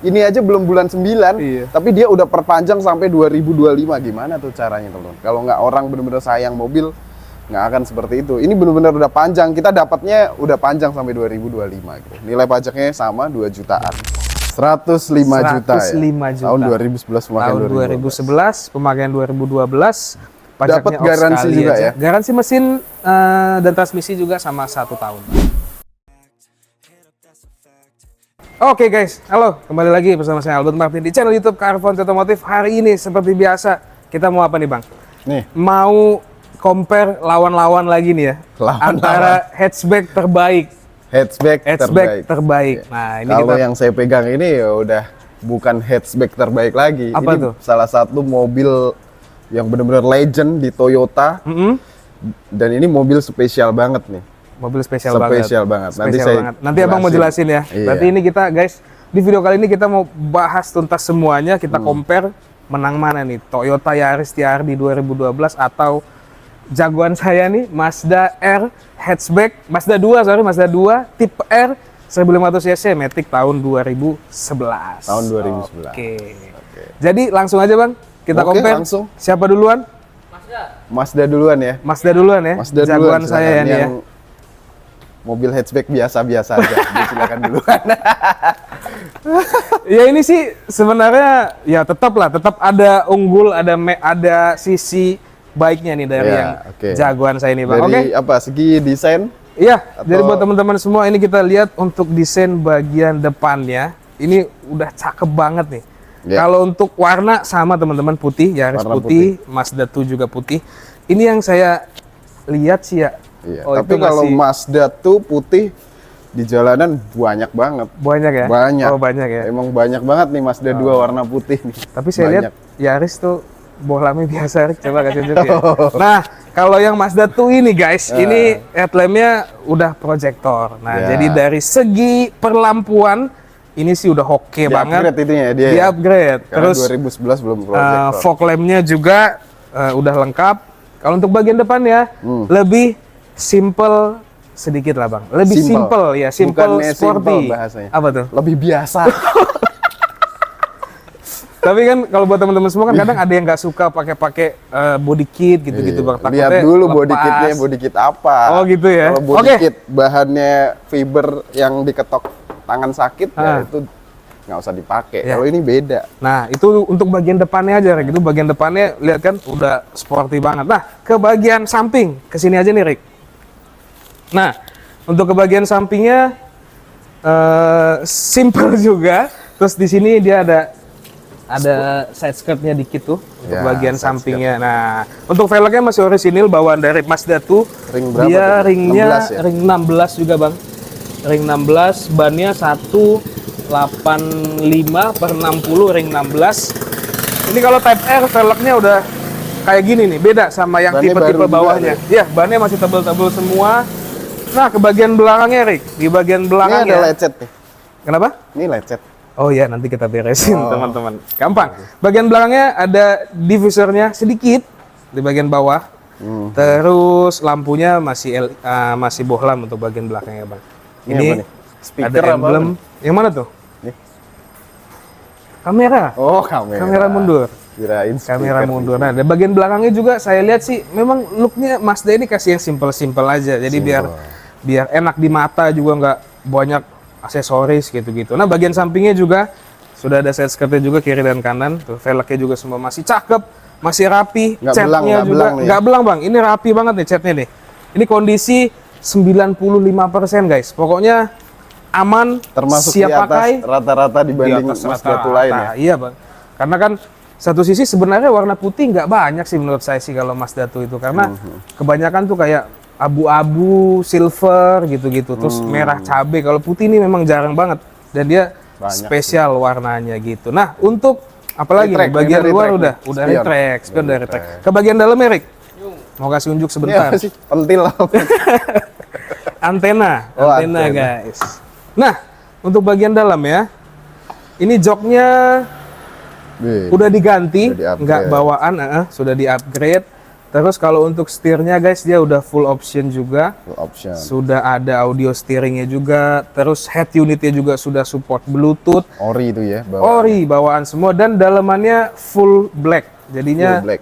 Ini aja belum bulan 9, Iya. tapi dia udah perpanjang sampai 2025. Gimana tuh caranya, teman-teman? Kalau nggak orang bener-bener sayang mobil, nggak akan seperti itu. Ini bener-bener udah panjang. Kita dapatnya udah panjang sampai 2025 gitu. Nilai pajaknya sama 2 jutaan. 105 juta ya. 105 juta. Tahun 2011 pemakaian Tahun 2011, pemakaian 2012. Pajaknya Dapat off garansi sekali juga aja. ya? Garansi mesin dan transmisi juga sama 1 tahun. Oke guys, halo, kembali lagi bersama saya Albert Martin di channel YouTube Carfront Otomotif. Hari ini seperti biasa, kita mau apa nih Bang? Nih, Mau compare lawan-lawan lagi nih ya. Lawan-lawan. Antara hatchback terbaik. hatchback terbaik. Nah, ini Kalau kita yang saya pegang ini ya udah bukan hatchback terbaik lagi. Apa ini tuh? salah satu mobil yang benar-benar legend di Toyota. Dan ini mobil spesial banget nih. mobil spesial banget. Nanti Abang mau jelasin ya. Iya. Berarti ini kita guys, di video kali ini kita mau bahas tuntas semuanya, kita compare menang mana nih, Toyota Yaris TRD 2012 atau jagoan saya nih Mazda R hatchback, Mazda 2 tipe R 1500 cc Matic tahun 2011. Tahun 2011. Oke. Jadi langsung aja Bang, kita Oke, compare. langsung. Siapa duluan? Mazda duluan ya. Mazda duluan ya. Mazda jagoan duluan, saya silakan. ya nih ya. Yang mobil hatchback biasa-biasa aja. Silakan duluan. Ya ini sih sebenarnya ya tetap ada unggul, ada sisi baiknya nih dari Ya, yang oke. jagoan saya ini Bang. Oke. Dari apa? Segi desain? Iya, Atau- jadi buat teman-teman semua ini kita lihat untuk desain bagian depannya. Ini udah cakep banget nih. Ya. Kalau untuk warna sama teman-teman putih, Yaris Warna putih, Mazda 2 juga putih. Ini yang saya lihat sih ya. Iya. Oh, Tapi itu kalau masih Mazda tuh putih di jalanan banyak banget. banyak ya? Banyak. Oh, banyak ya. Emang banyak banget nih Mazda 2 warna putih nih. Tapi saya lihat Banyak. Yaris tuh bohlamnya biasa, Rick. Coba kasih tunjuk ya. Nah, kalau yang Mazda 2 ini guys, ini headlampnya udah proyektor. Nah, Ya. jadi dari segi perlampuan ini sih udah oke banget. Di-upgrade itunya ya dia. Di ya? upgrade. Karena Terus 2011 belum proyektor. fog lampnya juga udah lengkap. Kalau untuk bagian depannya lebih simple sedikit lah Bang. Lebih simple ya, simple Bukannya sporty. simple bahasanya. Apa tuh? Lebih biasa. Tapi kan kalau buat teman-teman semua kan kadang ada yang nggak suka pakai body kit gitu-gitu Bang. Lihat Takutnya dulu lepas. body kit apa. Oh gitu ya. Kalau body Oke. kit bahannya fiber yang diketok tangan sakit ya itu nggak usah dipakai. Ya. Kalau ini beda. Nah, itu untuk bagian depannya aja, Rick. Itu bagian depannya lihat kan udah sporty banget. Nah, ke bagian samping, ke sini aja nih, Rick. Nah, untuk ke bagian sampingnya simple juga. Terus di sini dia ada side skirtnya dikit tuh untuk Ya, bagian side sampingnya. Nah, untuk velgnya masih orisinil bawaan dari Mazda 2. Ring berapa Dia tuh? ringnya 16 ya? ring 16 juga, Bang. Ring 16, bannya 185/60 ring 16. Ini kalau Type R velgnya udah kayak gini nih, beda sama yang Bannya tipe-tipe baru juga bawahnya. Iya, bannya masih tebel-tebel semua. Nah, ke bagian belakangnya, Rick. Di bagian Ini belakangnya. ada lecet nih. Kenapa? Ini lecet. Oh iya, nanti kita beresin teman-teman. Gampang. Bagian belakangnya ada diffusernya sedikit di bagian bawah. Terus lampunya masih bohlam untuk bagian belakangnya, Bang. Ini Ini apa nih? Speaker ada apa emblem. Yang mana tuh? Nih. Kamera. Oh, kamera. Kamera mundur. Kirain Kamera speaker. mundur. Nah, di bagian belakangnya juga saya lihat sih memang looknya Mazda ini kasih yang simple-simple aja. Jadi biar enak di mata juga nggak banyak aksesoris gitu-gitu. Nah, bagian sampingnya juga sudah ada side skirtnya juga kiri dan kanan. Tuh, velgnya juga semua masih cakep, masih rapi. Nggak Catnya belang, nggak juga belang nih ya? nggak belang Bang. Ini rapi banget nih catnya nih. Ini kondisi 95% guys. Pokoknya aman, Termasuk siap di atas pakai. rata-rata dibanding Di atas Mazda rata-rata. lain ya. Iya Bang. Karena kan satu sisi sebenarnya warna putih nggak banyak sih menurut saya sih kalau Mazda 2 itu. Karena kebanyakan tuh kayak abu-abu, silver gitu-gitu. Terus merah cabe. Kalau putih ini memang jarang banget. Dan dia Banyak spesial warnanya gitu. Nah untuk apalagi Retract, nih, bagian ini luar retract udah nih. retract, spion udah Retract. retract. Ke bagian dalam Erik. Mau kasih unjuk Ini sebentar. apa sih? Pentil lah. Antena, Oh, antena antena. guys. Nah, untuk bagian dalam ya. Ini joknya udah diganti, Udah di-upgrade. nggak bawaan, sudah di-upgrade. Terus kalau untuk setirnya guys, dia udah full option juga. Full option. Sudah ada audio steeringnya juga. Terus head unitnya juga sudah support Bluetooth. Ori itu ya. Ori bawaan semua dan dalamannya full black. Jadinya Full black.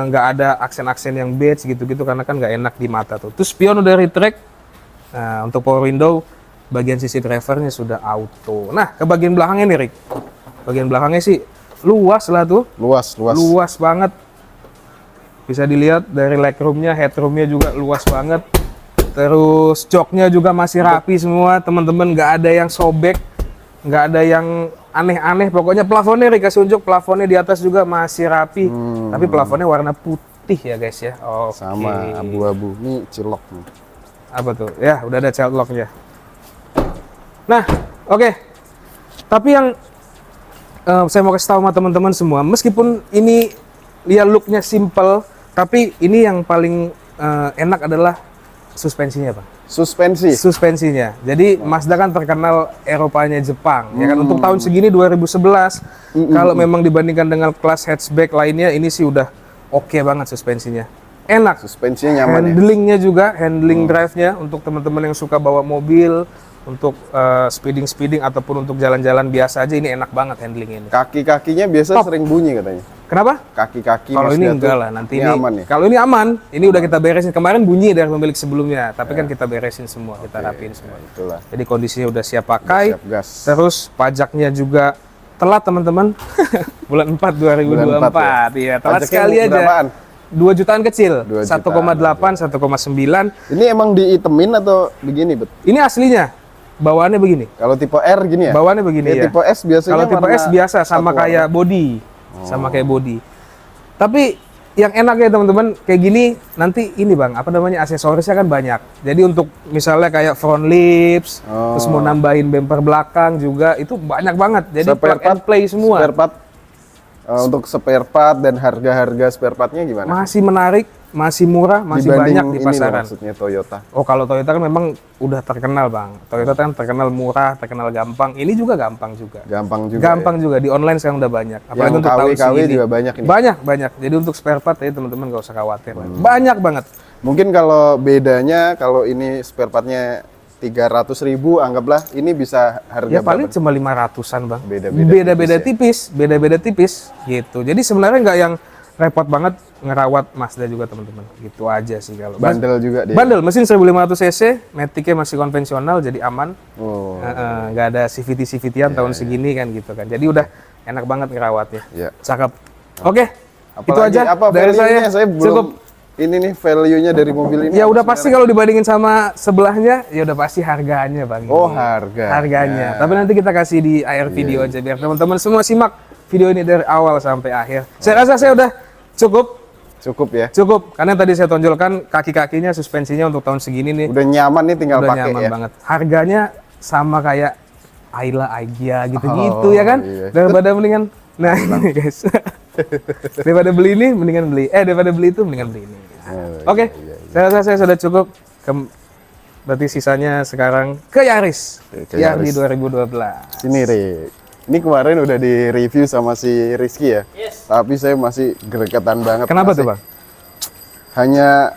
nggak ada aksen-aksen yang beige gitu-gitu karena kan nggak enak di mata tuh. Terus spion udah retract. Nah, untuk power window bagian sisi drivernya sudah auto. Nah, ke bagian belakangnya nih, Rick. Bagian belakangnya sih luas lah tuh. Luas. Luas banget. Bisa dilihat dari legroomnya, headroomnya juga luas banget. Terus joknya juga masih rapi semua, teman-teman. Nggak ada yang sobek, nggak ada yang aneh-aneh. Pokoknya plafonnya, Rick, kasih unjuk plafonnya di atas juga masih rapi. Tapi plafonnya warna putih ya guys ya. Oke. Sama abu-abu. Ini cilok nih. Apa tuh? Ya, udah ada child lock-nya. Nah, oke. Tapi yang saya mau kasih tahu sama teman-teman semua, meskipun ini ya look-nya simple, tapi ini yang paling enak adalah suspensinya, Bang. Suspensinya. Jadi Mazda kan terkenal Eropanya Jepang, ya kan. Untuk tahun segini 2011, kalau memang dibandingkan dengan kelas hatchback lainnya, ini sih udah oke banget suspensinya. Enak. Suspensinya nyaman ya. Handlingnya juga, handling drive-nya untuk teman-teman yang suka bawa mobil, untuk speeding ataupun untuk jalan-jalan biasa aja, ini enak banget handling ini. Kaki-kakinya biasa sering bunyi katanya. Kenapa? Kaki-kaki Kalau ini Mazda enggak tuh, lah, nanti ini ini aman ya. kalau ini aman, ini udah kita beresin. Kemarin bunyi dari pemilik sebelumnya, tapi kan kita beresin semua, kita rapiin semua. Itulah. Jadi kondisinya udah siap pakai. Siap gas. Terus pajaknya juga telat teman-teman. Bulan 4 2024. Iya, telat Pajaknya sekali aja. berapaan? 2 jutaan kecil. 2 1,8, 1,9. Ini emang diitemin atau begini, Bet? Ini aslinya. Bawaannya begini. Kalau tipe R gini ya? Bawaannya begini ya. Tipe S biasanya Kalau tipe warna S biasa sama satu kayak body. Sama kayak body. Tapi yang enak ya teman-teman, kayak gini nanti ini Bang, apa namanya, aksesorisnya kan banyak. Jadi untuk misalnya kayak front lips, terus mau nambahin bumper belakang juga, itu banyak banget. Jadi plug and play semua. Spare part, untuk spare part dan harga-harga spare partnya gimana? Masih menarik, masih murah, masih Dibanding banyak di ini loh, pasaran. maksudnya Toyota. Oh, kalau Toyota kan memang udah terkenal Bang. Toyota kan terkenal murah, terkenal gampang. Ini juga gampang juga. Gampang juga. Gampang juga, di online sekarang udah banyak. Apalagi Yang untuk tahun KW segini. juga banyak ini. Banyak. Jadi untuk spare part ya teman-teman nggak usah khawatir. Banyak banget. Mungkin kalau bedanya, kalau ini spare partnya 300.000, anggaplah ini bisa harga Ya paling berapa? cuma 500-an Bang. Beda-beda Beda-beda tipis gitu. Jadi sebenarnya nggak yang repot banget ngerawat Mazda juga teman-teman. Gitu aja sih kalau. Bandel juga dia. Bandel, mesin 1500 cc, matic-nya masih konvensional jadi aman. Oh. Nggak ada CVT-CVT-an tahun segini kan gitu kan. Jadi udah enak banget ngerawatnya. Iya. Cakep. Oke. Itu Apalagi aja apa dari value-nya? Saya belum Cukup. ini nih value-nya dari mobil ini. Ya apa udah pasti kalau dibandingin sama sebelahnya, ya udah pasti harganya Bang. Oh, ini. harga. Harganya. Tapi nanti kita kasih di akhir video aja biar teman-teman semua simak video ini dari awal sampai akhir. Saya rasa saya udah Cukup ya. cukup. Karena tadi saya tonjolkan kaki-kakinya, suspensinya untuk tahun segini nih Udah nyaman nih, tinggal udah pakai nyaman ya. banget. Harganya sama kayak Ayla, Agia gitu-gitu Oh, ya kan? iya. Daripada mendingan nah ini guys. Daripada beli ini mendingan beli. Daripada beli itu mendingan beli ini. Oke, saya rasa saya sudah cukup. Berarti sisanya sekarang ke Yaris. Ke Yaris Yaris. 2012. Sini, Rik. Ini kemarin udah di review sama si Rizky ya. Tapi saya masih gregetan banget. Kenapa masih tuh Bang? Hanya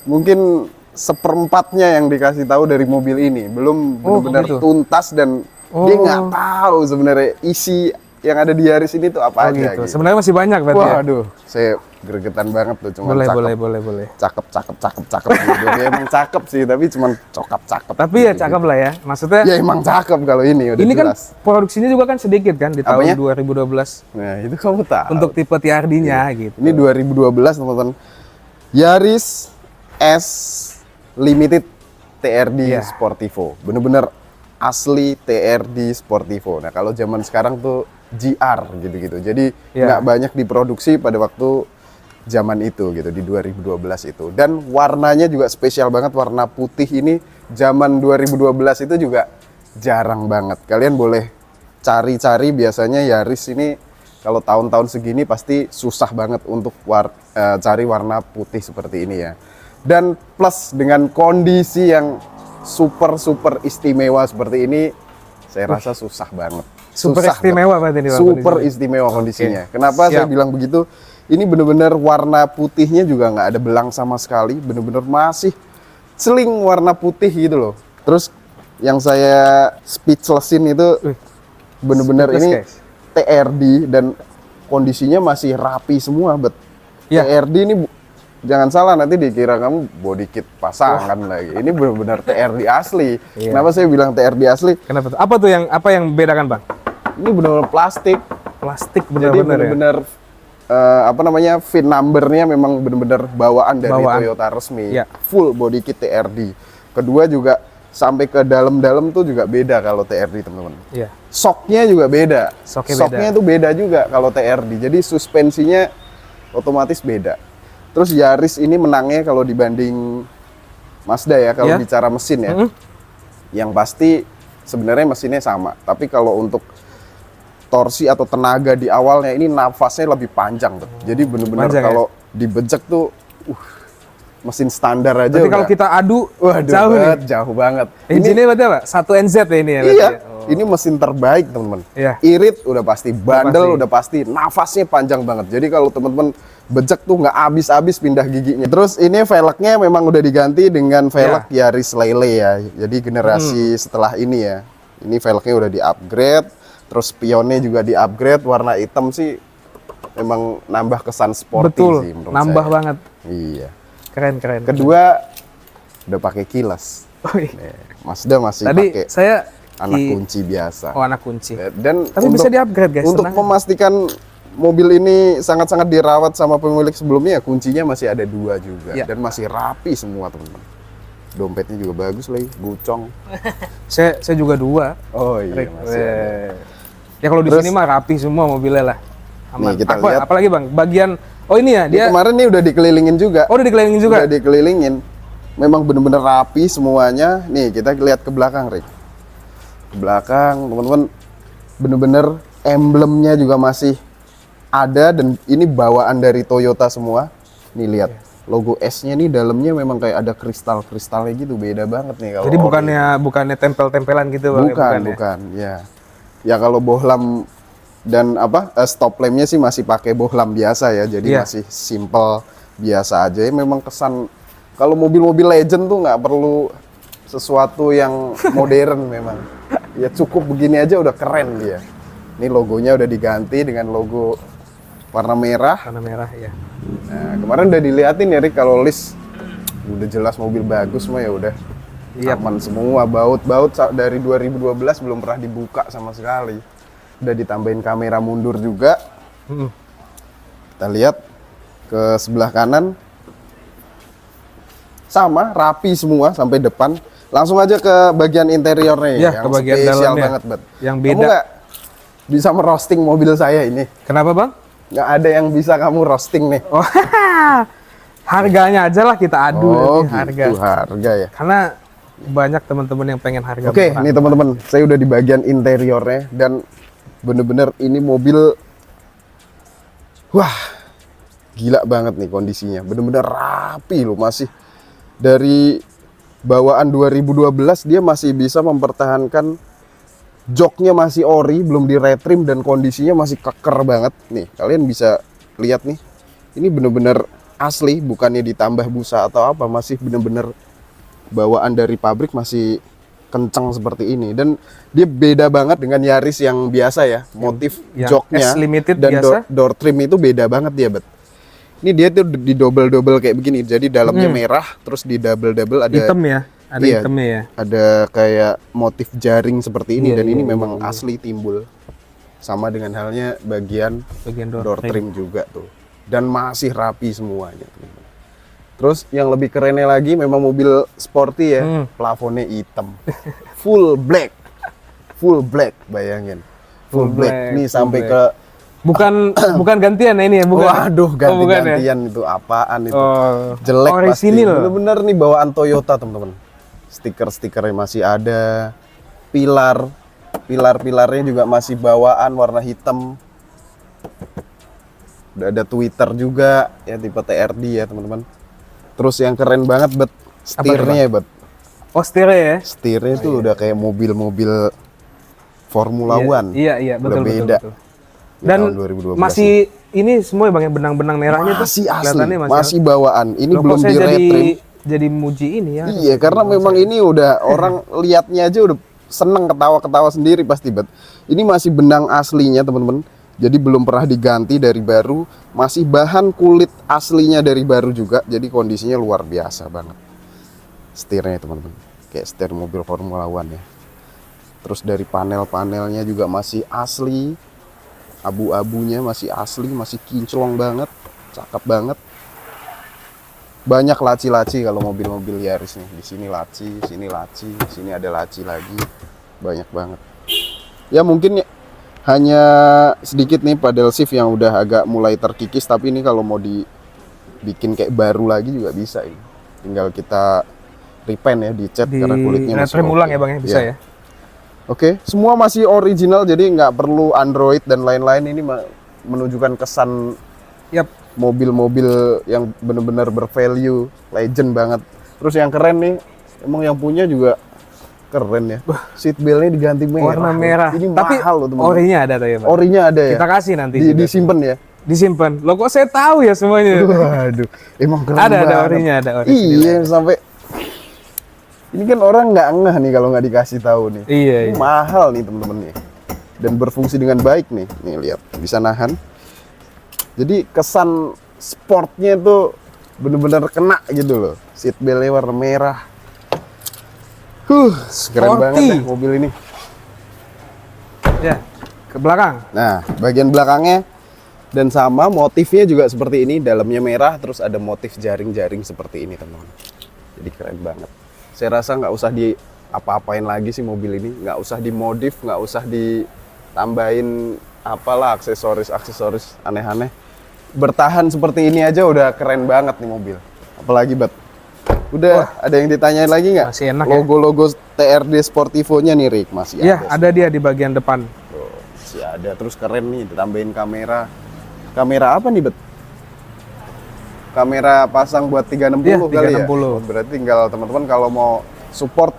mungkin seperempatnya yang dikasih tahu dari mobil ini, belum benar-benar gitu. tuntas dan dia nggak tahu sebenarnya isi yang ada di Yaris ini tuh apa aja Gitu. gitu. Sebenarnya masih banyak berarti ya? Waduh, saya gregetan banget tuh, cuma Boleh, cakep, boleh. cakep gitu. Dia emang cakep sih, tapi cuma cakep. Tapi ya cakep lah ya. Maksudnya Ya emang cakep kalau ini udah ini kan jelas. produksinya juga kan sedikit kan di tahun Apanya? 2012 Nah, itu kamu tahu. untuk tipe TRD-nya gitu. Ini 2012 teman-teman. Yaris S Limited TRD Iya. Sportivo. Bener-bener asli TRD Sportivo. Nah, kalau zaman sekarang tuh GR gitu-gitu. Jadi Iya. nggak banyak diproduksi pada waktu zaman itu gitu, di 2012 itu. Dan warnanya juga spesial banget, warna putih ini zaman 2012 itu juga jarang banget. Kalian boleh cari-cari, biasanya Yaris ini kalau tahun-tahun segini pasti susah banget untuk cari warna putih seperti ini ya. Dan plus dengan kondisi yang super istimewa seperti ini, saya rasa susah banget. Super Susah istimewa berarti ini Bang, Super kondisinya. istimewa kondisinya. Oke, Kenapa saya siap. bilang begitu? Ini bener-bener warna putihnya juga nggak ada belang sama sekali, bener-bener masih celing warna putih gitu loh. Terus yang saya speechlessin itu bener-bener Speechless, ini guys. TRD dan kondisinya masih rapi semua, bet. Ya. TRD ini jangan salah nanti dikira kamu body kit pasangan lagi. Ini bener-bener TRD asli. Iya. Kenapa saya bilang TRD asli? Kenapa tuh? Apa yang bedakan Bang? Ini bener-bener plastik. Plastik Jadi benar-benar ya. bener-bener apa namanya VIN numbernya memang bener-bener bawaan dari Toyota resmi. Iya. Full body kit TRD. Kedua juga sampai ke dalam-dalam tuh juga beda kalau TRD teman-teman. Iya. Shocknya juga beda. Shocknya Tuh beda juga kalau TRD. Jadi suspensinya otomatis beda. Terus Yaris ini menangnya kalau dibanding Mazda ya, kalau Iya. bicara mesin ya. Yang pasti sebenarnya mesinnya sama. Tapi kalau untuk torsi atau tenaga di awalnya ini nafasnya lebih panjang tuh. Jadi bener-bener Panjang ya? kalau dibejek tuh mesin standar aja Berarti udah. kalau kita adu Waduh, jauh nih. jauh banget. Engine-nya berarti apa? 1NZ ya ini ya berarti Iya, ya? Oh. ini mesin terbaik teman-teman. Iya. Irit udah pasti, bandel pasti. udah pasti, nafasnya panjang banget. Jadi kalau teman-teman bejek tuh nggak habis-habis pindah giginya. Terus ini velgnya memang udah diganti dengan velg Yaris Lele ya. Jadi generasi setelah ini ya. Ini velgnya udah di-upgrade, terus spionnya juga di-upgrade, warna hitam sih memang nambah kesan sporty Betul, sih menurut nambah saya. banget. Iya. Keren. Kedua udah pakai kilas. Oh, iya. Mazda masih Tadi pakai saya anak kunci biasa. Oh, anak kunci. Dan Tapi bisa di-upgrade, guys, Untuk tenang. memastikan mobil ini sangat-sangat dirawat sama pemilik sebelumnya, kuncinya masih ada 2 juga Ya. dan masih rapi semua teman-teman. Dompetnya juga bagus lagi, gucong. Saya juga 2. Oh iya Rick. masih ada. Ya kalau di Terus- sini mah rapi semua mobilnya lah. Aman. Nih, kita lihat. Apalagi Bang, bagian ini ya Ini dia. kemarin nih udah dikelilingin juga. Oh, udah dikelilingin juga. Udah dikelilingin. Memang bener-bener rapi semuanya. Nih kita lihat ke belakang, Rick. Ke belakang, teman-teman, bener-bener emblemnya juga masih ada dan ini bawaan dari Toyota semua. Nih lihat, logo S-nya nih dalamnya memang kayak ada kristal-kristalnya gitu, beda banget nih kalau Jadi ori. bukannya tempel-tempelan gitu Bang. Bukan, ya. Ya kalau bohlam dan stop lampnya sih masih pakai bohlam biasa ya, jadi Iya. masih simple biasa aja. Memang kesan kalau mobil-mobil legend tuh nggak perlu sesuatu yang modern memang. Ya cukup begini aja udah keren dia. Ini logonya udah diganti dengan logo warna merah. Warna merah ya. Nah, kemarin udah diliatin ya Rick, kalau list udah jelas mobil bagus mah ya udah Iya. aman semua. Baut dari 2012 belum pernah dibuka sama sekali. Udah ditambahin kamera mundur juga. Mm-mm. Kita lihat ke sebelah kanan sama rapi semua sampai depan. Langsung aja ke bagian interiornya Ya, yang ke bagian spesial dalamnya. banget, Bet. Yang Kamu beda. nggak bisa merosting mobil saya ini? Kenapa Bang? Nggak ada yang bisa kamu roasting nih. Oh, harganya aja lah kita adu Oh, nanti harga. gitu, harga ya. Karena banyak teman-teman yang pengen harga Oke, murah. nih teman-teman, saya udah di bagian interiornya dan bener-bener ini mobil, wah, gila banget nih kondisinya. Bener-bener rapi loh, masih dari bawaan 2012 dia masih bisa mempertahankan joknya masih ori, belum di retrim dan kondisinya masih keker banget. Nih, kalian bisa lihat nih, ini bener-bener asli, bukannya ditambah busa atau apa, masih bener-bener bawaan dari pabrik masih kencang seperti ini. Dan dia beda banget dengan Yaris yang biasa ya, motif yang joknya S Limited dan biasa. door trim itu beda banget dia, Bet. Ini dia tuh di double kayak begini, jadi dalamnya merah, terus di double ada Hitam ya, ada Iya. hitamnya ya. ada kayak motif jaring seperti ini. Iya, Dan ini iya, memang asli timbul. Sama dengan halnya bagian Bagian door trim juga tuh. Dan masih rapi semuanya. Terus yang lebih kerennya lagi memang mobil sporty ya, plafonnya hitam. Full black. Full black, bayangin. Full black. Nih full sampai black. ke Bukan gantian ya ini ya, bukan. waduh, Oh, bukan ya? ganti-gantian itu apaan itu. Oh, Jelek pasti. orisinil. Bener-bener nih bawaan Toyota, teman-teman. Stiker-stikernya masih ada. Pilar-pilarnya juga masih bawaan warna hitam. Udah ada Twitter juga ya, tipe TRD ya, teman-teman. Terus yang keren banget, Bet, setirnya, Bet. Oh, setirnya ya. Setirnya tuh udah kayak mobil-mobil Formula One. Iya, Udah betul, beda. betul. di Dan tahun 2012 masih ini semua Bang ya, benang-benang merahnya tuh masih asli, kelihatannya masih bawaan. Ini Loh, belum kok saya di retrim. jadi muji ini ya. Iya, karena memang ini udah orang lihatnya aja udah seneng, ketawa-ketawa sendiri pasti, Bet. Ini masih benang aslinya, teman-teman. Jadi belum pernah diganti dari baru, masih bahan kulit aslinya dari baru juga. Jadi kondisinya luar biasa banget. Setirnya, teman-teman. Kayak setir mobil Formula One ya. Terus dari panel-panelnya juga masih asli. Abu-abunya masih asli, masih kinclong banget, cakep banget. Banyak laci-laci kalau mobil-mobil Yaris nih. Di sini laci, sini laci, sini ada laci lagi. Banyak banget. Ya mungkin hanya sedikit nih pedal shift yang udah agak mulai terkikis, tapi ini kalau mau dibikin kayak baru lagi juga bisa ini. Tinggal kita repaint ya, dicat karena kulitnya masih retrim ulang oke. ya Bang ya, bisa ya. Oke, semua masih original jadi nggak perlu Android dan lain-lain. Ini menunjukkan kesan Yap. mobil-mobil yang benar-benar bervalue, legend banget. Terus yang keren nih, emang yang punya juga keren ya. Seat beltnya diganti merah. Warna merah. Ini Tapi mahal loh, teman-teman. orinya ada tuh ya Bang. Orinya ada ya. Kita kasih nanti juga. Disimpan ya. Disimpan. Loh kok saya tahu ya semuanya. Waduh, emang keren Ada banget. orinya, ada ori. Iya, sampai ini kan orang nggak ngeh nih kalau nggak dikasih tahu nih. Iya, Ini iya. mahal nih temen-temen nih. Dan berfungsi dengan baik nih. Nih lihat, bisa nahan. Jadi kesan sportnya tuh bener-bener kena gitu loh. Seat beltnya warna merah. Keren Sporty. banget deh mobil ini. Ya. Ke belakang. Nah, bagian belakangnya dan sama motifnya juga seperti ini. Dalamnya merah, terus ada motif jaring-jaring seperti ini teman-teman. Jadi keren banget. Saya rasa nggak usah apa-apain lagi sih mobil ini. Nggak usah dimodif, nggak usah ditambahin apalah aksesoris aneh-aneh. Bertahan seperti ini aja udah keren banget nih mobil. Apalagi Bet. Udah ada yang ditanyain lagi nggak? Masih enak ya. Logo-logo TRD Sportivo-nya nih Rick, masih Ya, ada. ada dia di bagian depan. Tuh, masih ada. Terus keren nih ditambahin kamera. Kamera apa nih Bet? Kamera pasang buat 360 Iya, kali 360. ya. Berarti tinggal teman-teman kalau mau support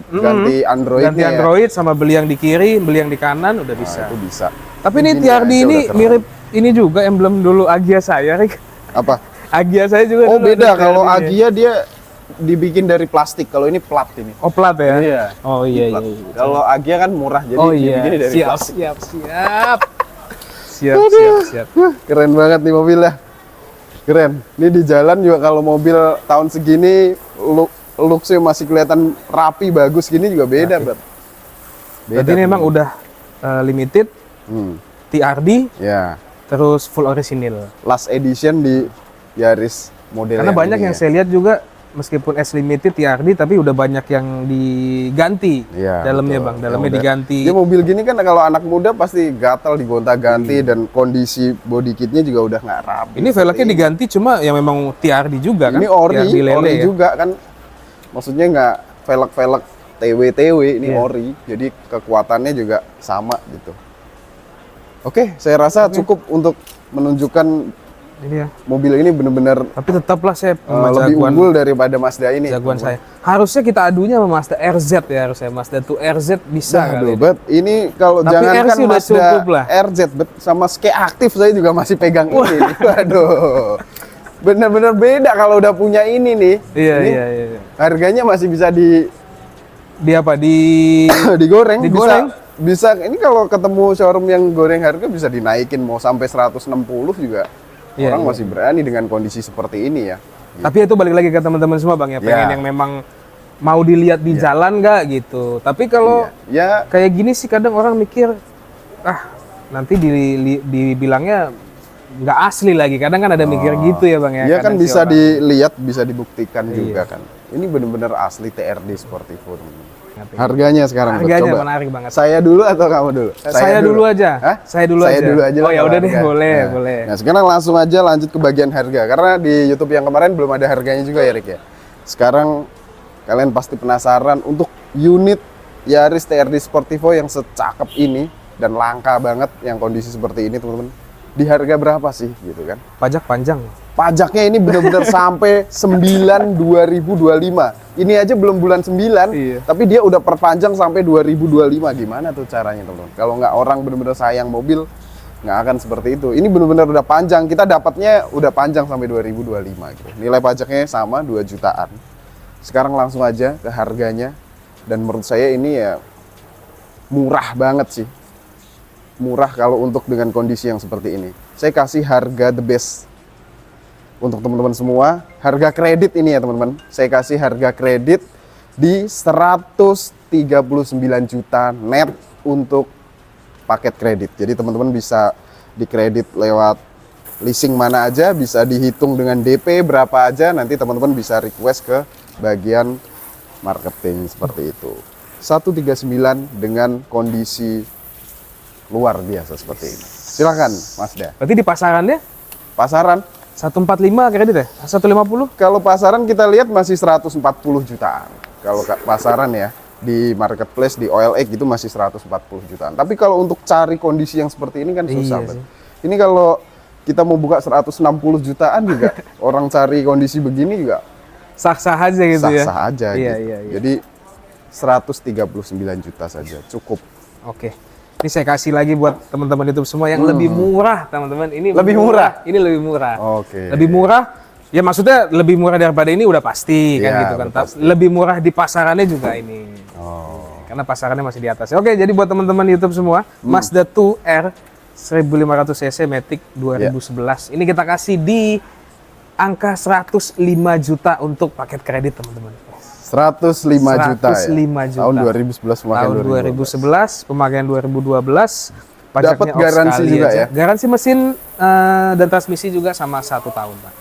ganti Android Ganti Android sama beli yang di kiri, beli yang di kanan udah bisa. Itu bisa. Tapi ini Gini TRD aja ini udah keren. mirip ini juga emblem dulu Agia saya, Rick. Apa? Agia saya juga. Oh dulu beda, ada kalau TRD-nya. Agia dia dibikin dari plastik, kalau ini plat ini. Oh plat ya? Iya. Oh iya Plat. iya. iya. Kalau Agia kan murah, jadi Oh iya. dibikin dari Siap, plastik. siap, siap. Siap. Keren banget nih mobilnya. Keren. Ini di jalan juga kalau mobil tahun segini looks-nya masih kelihatan rapi, bagus gini juga beda, Bet. Berarti ini memang udah limited, TRD, Ya, terus full orisinil. last edition di Yaris model Karena banyak ini yang ya. saya lihat juga meskipun S limited TRD tapi udah banyak yang diganti Iya, dalamnya betul. Bang, dalamnya Yang udah- diganti. Dia mobil gini kan kalau anak muda pasti gatal digonta-ganti dan kondisi body kitnya juga udah nggak rapi. Ini velgnya diganti cuma yang memang TRD juga kan? Ini ori, TRD lele ori ya? juga kan. Maksudnya nggak velg-velg TW, ini Iya. ori. Jadi kekuatannya juga sama gitu. Oke, saya rasa cukup untuk menunjukkan Ini ya. mobil ini benar-benar Tapi tetaplah saya lebih unggul daripada Mazda ini. jagoan saya. Harusnya kita adunya sama Mazda RZ ya harusnya. Mazda 2 RZ bisa Aduh, kali. Bet, ini kalau Tapi jangankan RC udah Mazda cukup lah. RZ, Bet, sama Ski Aktif saya juga masih pegang ini. Waduh, bener-bener beda kalau udah punya ini nih. Iya, Ini iya. harganya masih bisa Di apa? Di digoreng, Digoreng? bisa. Ini kalau ketemu showroom yang goreng harga bisa dinaikin mau sampai 160 juga. Iya, Orang iya. masih berani dengan kondisi seperti ini ya. Tapi itu balik lagi ke teman-teman semua Bang ya, pengen Ya. yang memang mau dilihat di jalan nggak gitu. Tapi kalau Ya, kayak gini sih kadang orang mikir nanti dibilangnya nggak asli lagi. Kadang kan ada mikir gitu ya Bang ya. ya kan kadang sih bisa orang. dilihat, bisa dibuktikan Iya. juga kan. Ini bener-bener asli TRD Sportivo, teman-teman. Harganya sekarang, Bet, Harganya coba. menarik banget. Saya dulu atau kamu dulu? Saya dulu aja. Hah? Saya dulu Saya aja. dulu aja. Oh, lah ya kalau udah deh, harga. boleh, Nah, boleh. Nah, sekarang langsung aja lanjut ke bagian harga. Karena di YouTube yang kemarin belum ada harganya juga ya, Rick ya. Sekarang kalian pasti penasaran untuk unit Yaris TRD Sportivo yang secakep ini dan langka banget yang kondisi seperti ini, teman-teman. Di harga berapa sih gitu kan? Pajak panjang. Pajaknya ini benar-benar sampai 9 2025. Ini aja belum bulan 9, Iya. tapi dia udah perpanjang sampai 2025. Gimana tuh caranya, teman-teman? Kalau nggak orang benar-benar sayang mobil, nggak akan seperti itu. Ini benar-benar udah panjang, kita dapatnya udah panjang sampai 2025 gitu. Nilai pajaknya sama 2 jutaan. Sekarang langsung aja ke harganya, dan menurut saya ini ya murah banget sih. Murah kalau untuk dengan kondisi yang seperti ini. Saya kasih harga the best untuk teman-teman semua. Harga kredit ini ya teman-teman, saya kasih harga kredit di 139 juta net untuk paket kredit. Jadi teman-teman bisa dikredit lewat leasing mana aja, bisa dihitung dengan DP berapa aja, nanti teman-teman bisa request ke bagian marketing seperti itu. 139 dengan kondisi luar biasa seperti ini. Silakan Masda. Berarti di pasarannya Pasaran 145 kredit ya? 150? kalau pasaran kita lihat masih 140 jutaan. Kalau pasaran ya, di marketplace di OLX itu masih 140 jutaan. Tapi kalau untuk cari kondisi yang seperti ini kan susah. Iya sih. Ini kalau kita mau buka 160 jutaan juga orang cari kondisi begini juga Sah-sah aja gitu ya? sah-sah aja Iya, gitu. iya. Jadi 139 juta saja cukup. Oke. Ini saya kasih lagi buat teman-teman YouTube semua yang lebih murah, teman-teman. Ini Lebih murah? Ini lebih murah. Oke. Lebih murah, ya maksudnya lebih murah daripada ini udah pasti kan Iya, gitu kan. udah Tapi pasti. lebih murah di pasarannya juga ini. Oh. Karena pasarannya masih di atas. Oke, jadi buat teman-teman YouTube semua, Mazda 2R 1500 cc Matic 2011. Ini kita kasih di angka 105 juta untuk paket kredit, teman-teman. 105 juta ya. 105 juta. Tahun 2011 pemakaian Tahun 2011, pemakaian 2012, pajaknya Dapat off garansi sekali juga aja. ya? Garansi mesin dan transmisi juga sama 1 tahun, Pak.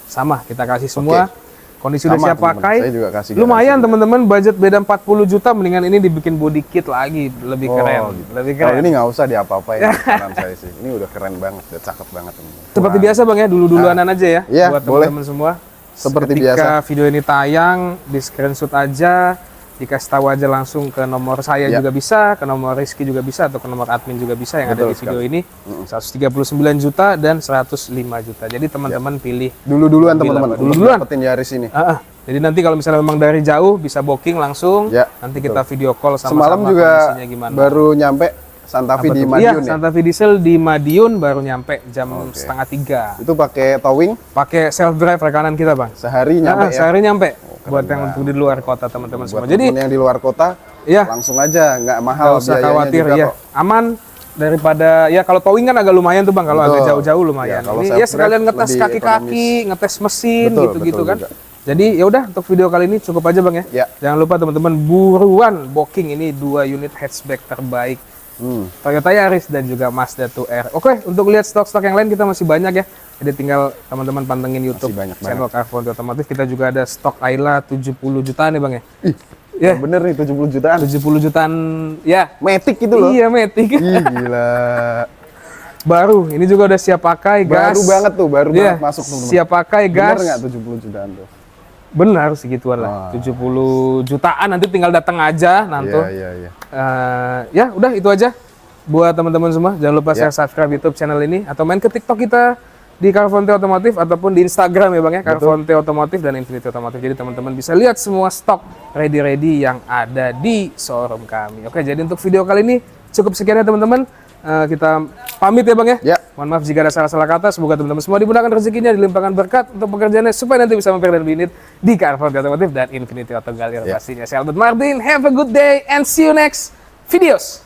Sama, kita kasih semua. Kondisi udah Sama, siap teman-teman. pakai. Saya juga kasih Lumayan garansi. teman-teman, budget beda 40 juta, mendingan ini dibikin body kit lagi, lebih keren. gitu. Lebih Kalau keren. ini nggak usah diapa-apain kanan saya sih. Ini udah keren banget, udah cakep banget. teman-teman. Seperti biasa Bang ya, dulu-duluanan aja ya Iya, buat boleh. teman-teman semua. Seperti Ketika video ini tayang, di screenshot aja, dikasih tahu aja langsung ke nomor saya Ya. juga bisa, ke nomor Rizky juga bisa, atau ke nomor admin juga bisa yang ada Betul di video sekali. ini. 139 juta dan 105 juta. Jadi teman-teman pilih. Dulu-duluan Mobil teman-teman. apa? Dulu-duluan. Dapetin Yaris ini. Jadi nanti kalau misalnya memang dari jauh bisa booking langsung, Ya, nanti kita video call sama-sama Semalam juga kondisinya gimana. baru nyampe Santa Fe di Iya, Madiun ya. Santa Fe Diesel di Madiun baru nyampe jam setengah 3. Itu pakai towing Pakai self drive rekanan kita, Bang. sehari nyampe ya. Sehari nyampe. keren Buat yang banget. untuk di luar kota teman-teman Buat semua. Jadi temen yang di luar kota ya langsung aja, nggak mahal nggak usah biayanya khawatir juga ya. kok. Aman daripada ya kalau towing kan agak lumayan tuh Bang, kalau agak Betul. jauh-jauh lumayan. Ya, kalau Ini self ya sekalian drive ngetes lebih kaki-kaki, ngetes mesin Betul, gitu-gitu betul kan. juga. Jadi ya udah untuk video kali ini cukup aja Bang ya. Ya. Jangan lupa teman-teman buruan booking ini 2 unit hatchback terbaik. Toyota Yaris dan juga Mazda 2R. Oke, untuk lihat stok-stok yang lain kita masih banyak ya. Jadi tinggal teman-teman pantengin YouTube banyak channel Car Front Otomotif. Kita juga ada stok Ayla 70 jutaan ya Bang ya. Ya bener nih 70 jutaan. 70 jutaan ya. Matic itu loh. Iya, Matic. Ih gila. Baru, ini juga udah siap pakai gas. Baru banget tuh, baru Iya, banget masuk teman-teman. siap pakai gas. Bener nggak 70 jutaan tuh? Benar segituan lah. 70 jutaan nanti tinggal datang aja nanti. Iya. Ya udah itu aja buat teman-teman semua. Jangan lupa Ya. share, subscribe YouTube channel ini atau main ke TikTok kita di Carfonte Otomotif ataupun di Instagram ya Bang ya, Carfonte Otomotif dan Infinity Otomotif. Jadi teman-teman bisa lihat semua stok ready-ready yang ada di showroom kami. Oke, jadi untuk video kali ini cukup sekian ya teman-teman. Kita pamit ya Bang ya. Ya. Mohon maaf jika ada salah-salah kata. Semoga teman-teman semua dimudahkan rezekinya, dilimpahkan berkat untuk pekerjaannya supaya nanti bisa mampir dan binit di Carfonte Otomotif dan Infinity Auto Gallery pastinya. Saya Albert Martin. Have a good day and see you next videos.